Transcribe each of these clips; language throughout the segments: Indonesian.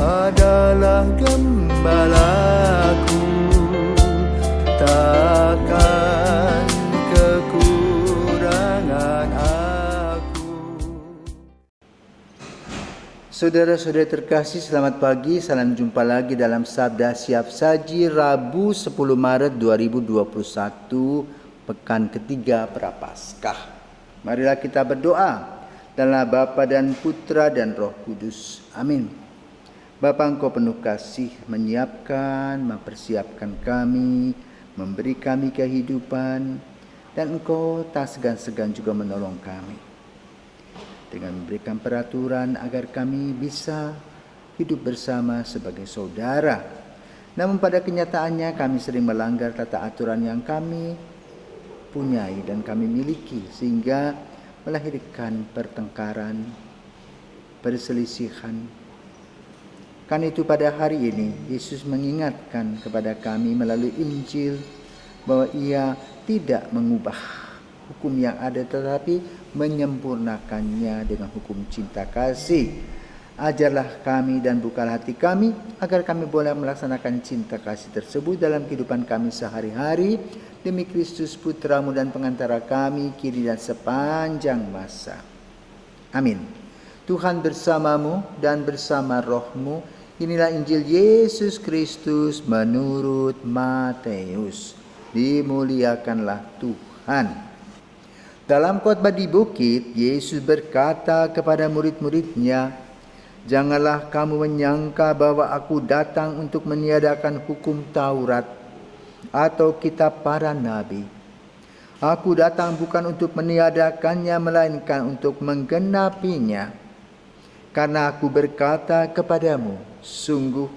adalah gembalaku, takkan kekurangan aku. Saudara-saudara terkasih, selamat pagi. Salam jumpa lagi dalam Sabda Siap Saji Rabu 10 Maret 2021, pekan ketiga Prapaskah. Marilah kita berdoa. Dalam nama Bapa dan Putra dan Roh Kudus. Amin. Bapa, Engkau penuh kasih, menyiapkan, mempersiapkan kami, memberi kami kehidupan, dan Engkau tak segan-segan juga menolong kami dengan memberikan peraturan agar kami bisa hidup bersama sebagai saudara. Namun pada kenyataannya kami sering melanggar tata aturan yang kami punyai dan kami miliki, sehingga melahirkan pertengkaran, perselisihan. Karena itu pada hari ini Yesus mengingatkan kepada kami melalui Injil bahwa Ia tidak mengubah hukum yang ada, tetapi menyempurnakannya dengan hukum cinta kasih. Ajarlah kami dan bukalah hati kami agar kami boleh melaksanakan cinta kasih tersebut dalam kehidupan kami sehari-hari, demi Kristus Putramu dan pengantara kami kini dan sepanjang masa. Amin. Tuhan bersamamu dan bersama rohmu. Inilah Injil Yesus Kristus menurut Matius. Dimuliakanlah Tuhan. Dalam khotbah di bukit, Yesus berkata kepada murid-muridnya, "Janganlah kamu menyangka bahwa aku datang untuk meniadakan hukum Taurat atau kitab para nabi. Aku datang bukan untuk meniadakannya, melainkan untuk menggenapinya. Karena aku berkata kepadamu, sungguh,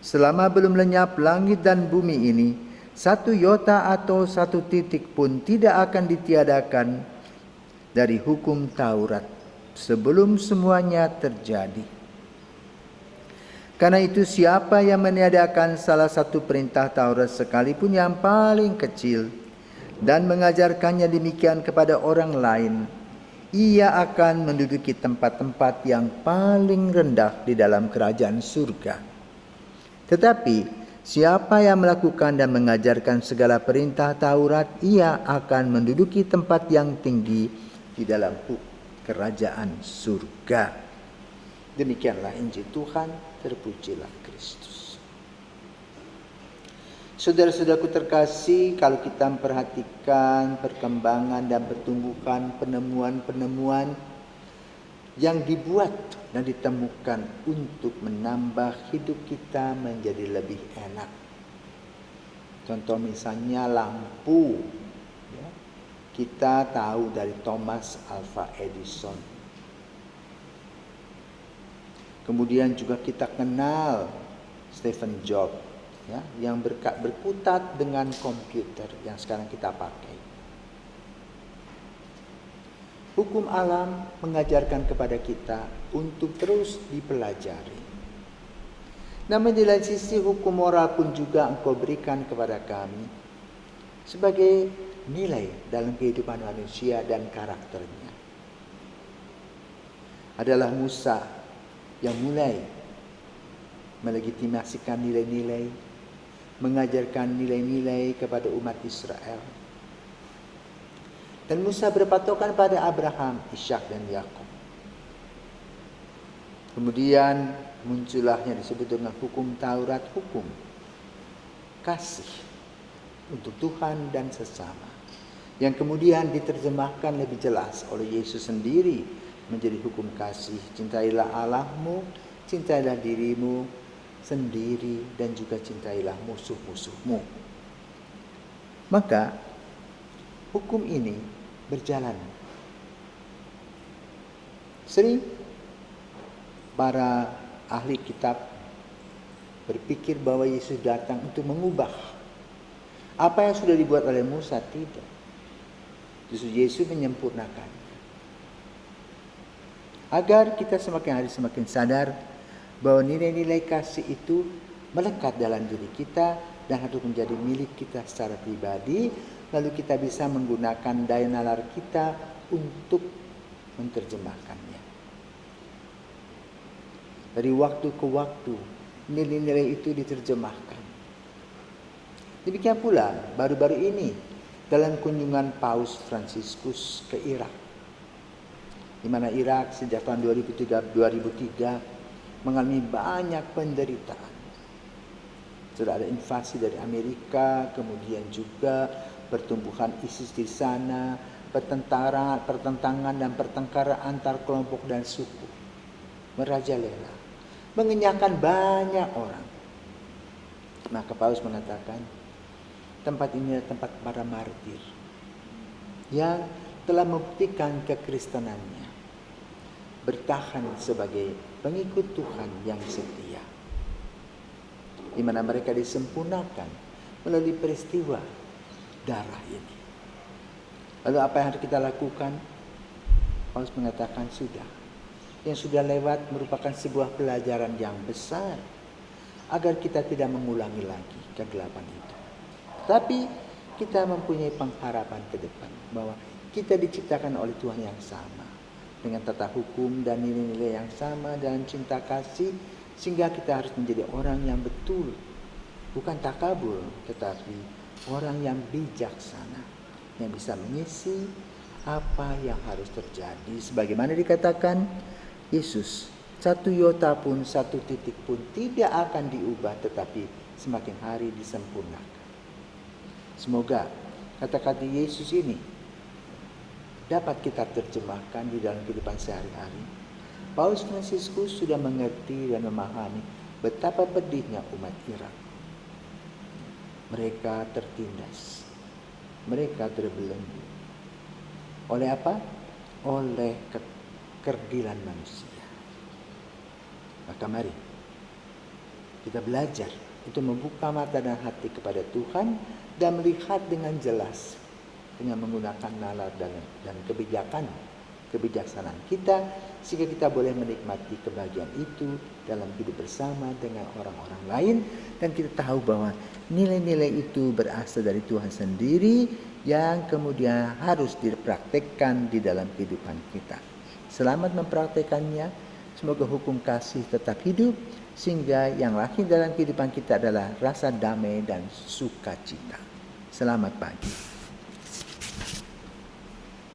selama belum lenyap langit dan bumi ini, satu iota atau satu titik pun tidak akan ditiadakan dari hukum Taurat sebelum semuanya terjadi. Karena itu siapa yang meniadakan salah satu perintah Taurat sekalipun yang paling kecil dan mengajarkannya demikian kepada orang lain, ia akan menduduki tempat-tempat yang paling rendah di dalam kerajaan surga. Tetapi siapa yang melakukan dan mengajarkan segala perintah Taurat, ia akan menduduki tempat yang tinggi di dalam kerajaan surga." Demikianlah Injil Tuhan, terpujilah Kristus. Saudara-saudaraku terkasih, kalau kita memperhatikan perkembangan dan pertumbuhan penemuan-penemuan yang dibuat dan ditemukan untuk menambah hidup kita menjadi lebih enak. Contoh misalnya lampu. Kita tahu dari Thomas Alva Edison. Kemudian juga kita kenal Stephen Jobs, yang berkutat dengan komputer yang sekarang kita pakai. Hukum alam mengajarkan kepada kita untuk terus dipelajari. Namun di lain sisi hukum moral pun juga Engkau berikan kepada kami sebagai nilai dalam kehidupan manusia dan karakternya. Adalah Musa yang mulai melegitimasikan nilai-nilai, mengajarkan nilai-nilai kepada umat Israel. Dan Musa berpatokan pada Abraham, Ishak dan Yakub. Kemudian muncullah yang disebut dengan hukum Taurat, hukum kasih untuk Tuhan dan sesama, yang kemudian diterjemahkan lebih jelas oleh Yesus sendiri menjadi hukum kasih. Cintailah Allahmu, cintailah dirimu sendiri, dan juga cintailah musuh-musuhmu. Maka hukum ini berjalan. Sering para ahli kitab berpikir bahwa Yesus datang untuk mengubah apa yang sudah dibuat oleh Musa. Tidak. Justru Yesus menyempurnakan. Agar kita semakin hari semakin sadar bahwa nilai-nilai kasih itu melekat dalam diri kita dan harus menjadi milik kita secara pribadi. Lalu kita bisa menggunakan daya nalar kita untuk menerjemahkannya. Dari waktu ke waktu nilai-nilai itu diterjemahkan. Demikian pula baru-baru ini dalam kunjungan Paus Fransiskus ke Irak, di mana Irak sejak tahun 2003 mengalami banyak penderitaan. Sudah ada invasi dari Amerika, kemudian juga pertumbuhan ISIS di sana, pertentangan dan pertengkaran antar kelompok dan suku merajalela, mengenyahkan banyak orang. Maka Paus mengatakan, tempat ini adalah tempat para martir yang telah membuktikan kekristenannya, bertahan sebagai pengikut Tuhan yang setia, di mana mereka disempurnakan melalui peristiwa darah ini. Lalu apa yang harus kita lakukan? Paus mengatakan yang sudah lewat merupakan sebuah pelajaran yang besar agar kita tidak mengulangi lagi kegelapan itu. Tapi kita mempunyai pengharapan ke depan bahwa kita diciptakan oleh Tuhan yang sama, dengan tata hukum dan nilai-nilai yang sama dalam cinta kasih, sehingga kita harus menjadi orang yang betul, bukan takabur, tetapi orang yang bijaksana, yang bisa mengisi apa yang harus terjadi. Sebagaimana dikatakan Yesus, 1 iota pun, 1 titik pun tidak akan diubah, tetapi semakin hari disempurnakan. Semoga kata-kata Yesus ini dapat kita terjemahkan di dalam kehidupan sehari-hari. Paus Fransiskus sudah mengerti dan memahami betapa pedihnya umat Irak. Mereka tertindas, mereka terbelenggu. Oleh apa? Oleh kekerdilan manusia. Maka mari kita belajar untuk membuka mata dan hati kepada Tuhan dan melihat dengan jelas dengan menggunakan nalar dan kebijaksanaan kita, sehingga kita boleh menikmati kebahagiaan itu dalam hidup bersama dengan orang-orang lain, dan kita tahu bahwa nilai-nilai itu berasal dari Tuhan sendiri yang kemudian harus dipraktekkan di dalam kehidupan kita. Selamat mempraktekannya. Semoga hukum kasih tetap hidup, sehingga yang lahir dalam kehidupan kita adalah rasa damai dan sukacita. Selamat pagi.